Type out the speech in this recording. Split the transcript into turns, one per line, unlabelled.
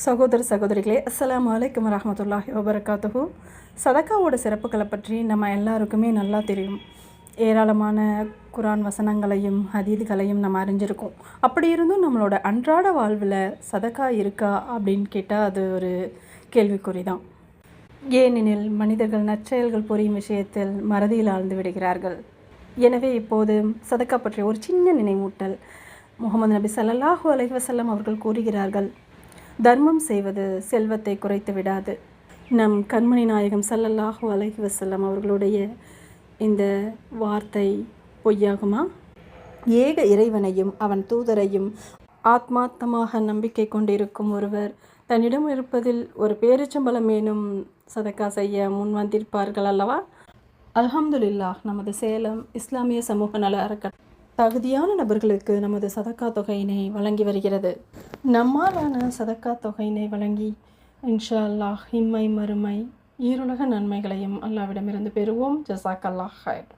சகோதர சகோதரிகளே, அஸ்ஸலாமு அலைக்கும் வரஹ்மத்துல்லாஹி வபரகாத்துஹு. சதக்காவோட சிறப்புகளை பற்றி நம்ம எல்லாருக்குமே நல்லா தெரியும். ஏராளமான குரான் வசனங்களையும் ஹதீதுகளையும் நம்ம அறிஞ்சிருக்கோம். அப்படி இருந்தும் நம்மளோட அன்றாட வாழ்வில் சதக்கா இருக்கா அப்படின்னு கேட்டால் அது ஒரு கேள்விக்குறி தான். ஏனெனில் மனிதர்கள் நற்செயல்கள் புரியும் விஷயத்தில் மறதியில் ஆழ்ந்து விடுகிறார்கள். எனவே இப்போது சதக்கா பற்றிய ஒரு சின்ன நினைவூட்டல். முகமது நபி ஸல்லல்லாஹு அலைஹி வஸல்லம் அவர்கள் கூறுகிறார்கள், தர்மம் செய்வது செல்வத்தை குறைத்து விடாது. நம் கண்மணி நாயகம் ஸல்லல்லாஹு அலைஹி வஸல்லம் அவர்களுடைய இந்த வார்த்தை பொய்யாகுமா? ஏக இறைவனையும் அவன் தூதரையும் ஆத்மார்த்தமாக நம்பிக்கை கொண்டிருக்கும் ஒருவர் தன்னிடம் இருப்பதில் ஒரு பேரிச்சம்பழமேனும் சதக்கா செய்ய முன் வந்திருப்பார்கள் அல்லவா? அல்ஹம்துலில்லாஹ், நமது சேலம் இஸ்லாமிய சமூக நல அறக்கட்டளை தகுதியான நபர்களுக்கு நமது சதக்கா தொகையினை வழங்கி வருகிறது. நம்மாலான சதக்கா தொகையினை வழங்கி இன்ஷா அல்லாஹ் இம்மை மறுமை ஈருலக நன்மைகளையும் அல்லாவிடமிருந்து பெறுவோம். ஜஸாக்கல்லாஹ் ஹைர்.